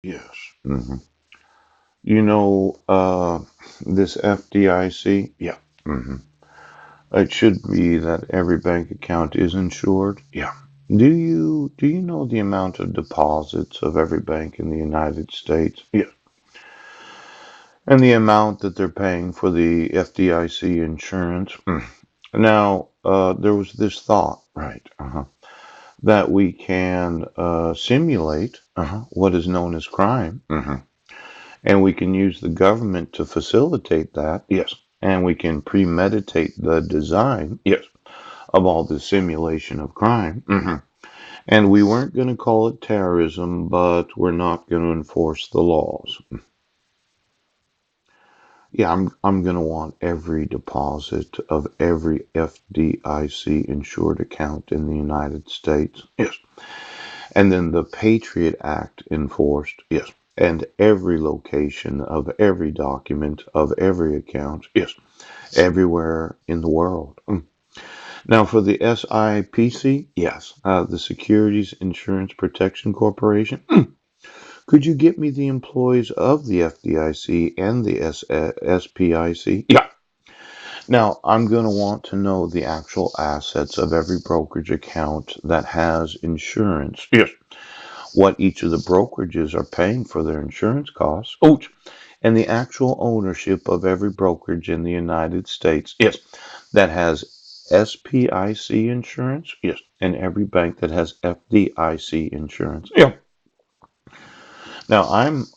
Yes. hmm this FDIC? Yeah. hmm It should be that every bank account is insured. Yeah. Do you know the amount of deposits of every bank in the United States? Yeah. And the amount that they're paying for the FDIC insurance? Now, there was this thought, right? That we can simulate what is known as crime. And we can use the government to facilitate that. Yes. And we can premeditate the design. Yes. Of all the simulation of crime. And we weren't going to call it terrorism, but we're not going to enforce the laws. Yeah, I'm going to want every deposit of every FDIC insured account in the United States. Yes. And then the Patriot Act enforced. Yes. And every location of every document of every account. Yes. Everywhere in the world. Now, for the SIPC, yes, the Securities Insurance Protection Corporation. Could you get me the employees of the FDIC and the SPIC? Yeah. Now, I'm going to want to know the actual assets of every brokerage account that has insurance. Yes. What each of the brokerages are paying for their insurance costs. Ouch. And the actual ownership of every brokerage in the United States. Yes. That has SPIC insurance. Yes. And every bank that has FDIC insurance. Yeah. Now,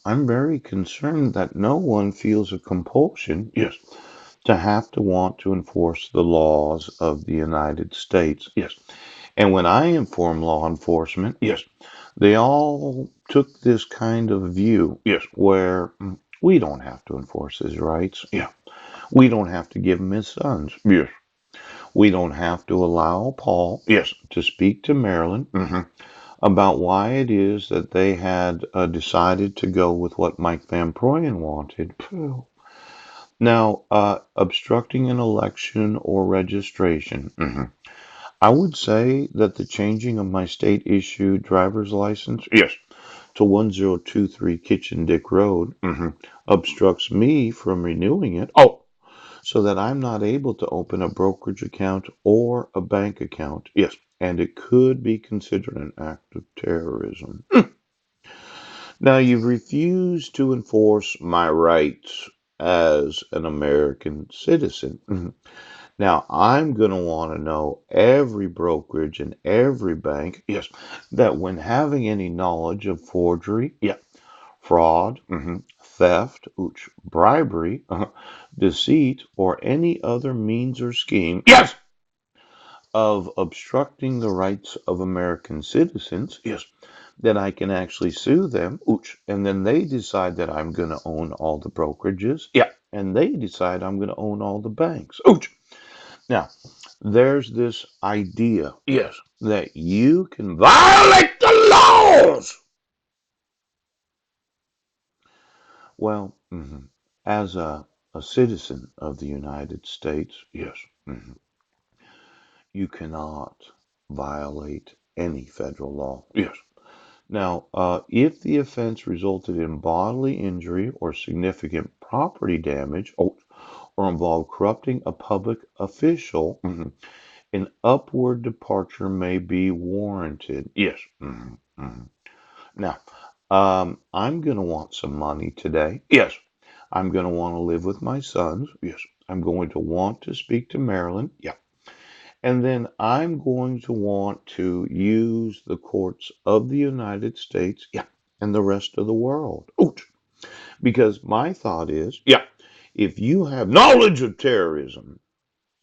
I'm very concerned that no one feels a compulsion, yes, to have to want to enforce the laws of the United States, yes. And when I inform law enforcement, yes, they all took this kind of view, yes, where we don't have to enforce his rights, yeah. We don't have to give him his sons, yes. We don't have to allow Paul, yes, to speak to Marilyn, about why it is that they had decided to go with what Mike Van Proyen wanted. Now, obstructing an election or registration. I would say that the changing of my state issued driver's license, yes, to 1023 Kitchen Dick Road, obstructs me from renewing it. Oh, so that I'm not able to open a brokerage account or a bank account. Yes, and it could be considered an act of terrorism. Now, you've refused to enforce my rights as an American citizen. Now, I'm going to want to know every brokerage and every bank, yes, that when having any knowledge of forgery, yeah, fraud, theft, bribery, deceit, or any other means or scheme, yes, of obstructing the rights of American citizens, yes, then I can actually sue them, and then they decide that I'm going to own all the brokerages, yeah, and they decide I'm going to own all the banks, Now, there's this idea, yes, that you can violate the laws. Well, as a citizen of the United States, yes, you cannot violate any federal law. Yes. Now, if the offense resulted in bodily injury or significant property damage, or involved corrupting a public official, an upward departure may be warranted. Yes. Now, I'm going to want some money today. Yes. I'm going to want to live with my sons. Yes. I'm going to want to speak to Marilyn. Yeah. And then I'm going to want to use the courts of the United States, yeah, and the rest of the world. Because my thought is, yeah, if you have knowledge of terrorism,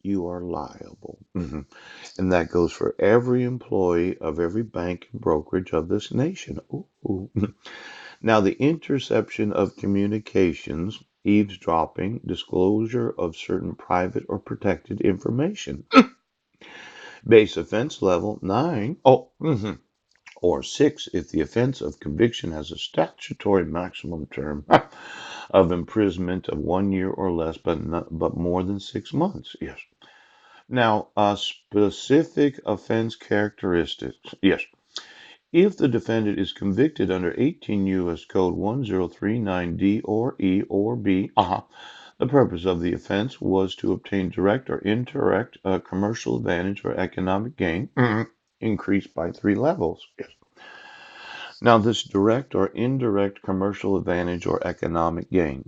you are liable. And that goes for every employee of every bank and brokerage of this nation. Ooh. Now, the interception of communications, eavesdropping, disclosure of certain private or protected information. Base offense level 9. Or 6 if the offense of conviction has a statutory maximum term of imprisonment of 1 year or less, but more than 6 months. Yes. Now, specific offense characteristics. Yes. If the defendant is convicted under 18 U.S. Code 1039D or E or B, the purpose of the offense was to obtain direct or indirect commercial advantage or economic gain, increased by 3 levels. Yes. Now, this direct or indirect commercial advantage or economic gain.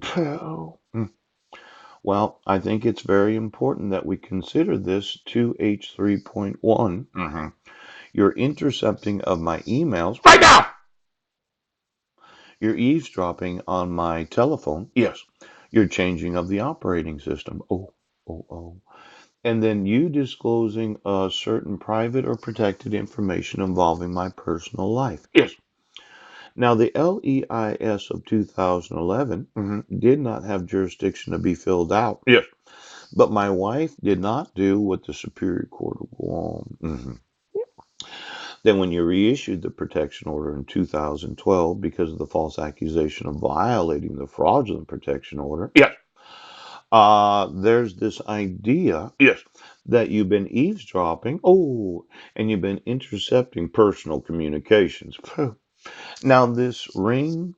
Well, I think it's very important that we consider this 2H3.1. You're intercepting of my emails right now. You're eavesdropping on my telephone. Yes. You're changing of the operating system. Oh. And then you disclosing certain private or protected information involving my personal life. Yes. Now, the LEIS of 2011 did not have jurisdiction to be filled out. Yes. But my wife did not do what the Superior Court of Guam. Then when you reissued the protection order in 2012 because of the false accusation of violating the fraudulent protection order, yes, there's this idea, yes, that you've been eavesdropping, and you've been intercepting personal communications. Now, this ring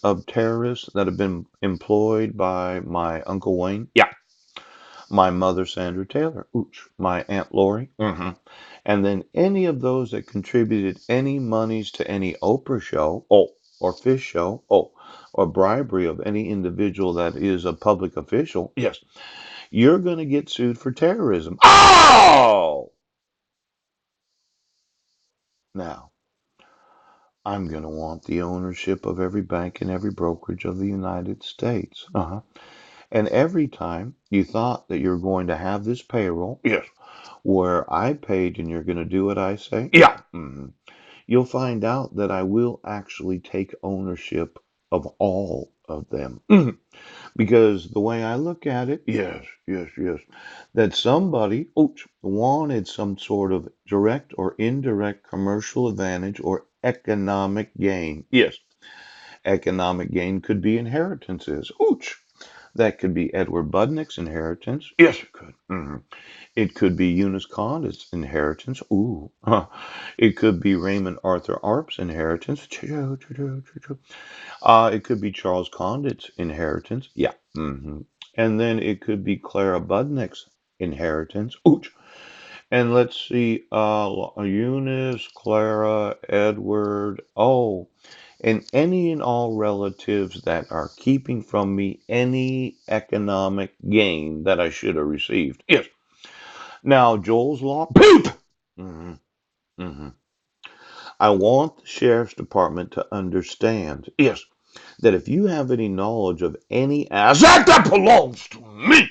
of terrorists that have been employed by my Uncle Wayne, yeah, my mother Sandra Taylor, my Aunt Lori, and then any of those that contributed any monies to any Oprah show, or Fish show, or bribery of any individual that is a public official, yes, you're going to get sued for terrorism. Now, I'm going to want the ownership of every bank and every brokerage of the United States. And every time you thought that you're going to have this payroll, yes, where I paid and you're going to do what I say, yeah, you'll find out that I will actually take ownership of all of them. Because the way I look at it, yes, that somebody wanted some sort of direct or indirect commercial advantage or economic gain. Yes, economic gain could be inheritances. That could be Edward Budnick's inheritance. Yes, it could. It could be Eunice Condit's inheritance. It could be Raymond Arthur Arp's inheritance. It could be Charles Condit's inheritance. Yeah. And then it could be Clara Budnick's inheritance. And let's see, Eunice, Clara, Edward. And any and all relatives that are keeping from me any economic gain that I should have received. Yes. Now, Joel's Law, poop! I want the Sheriff's Department to understand, yes, that if you have any knowledge of any asset that belongs to me,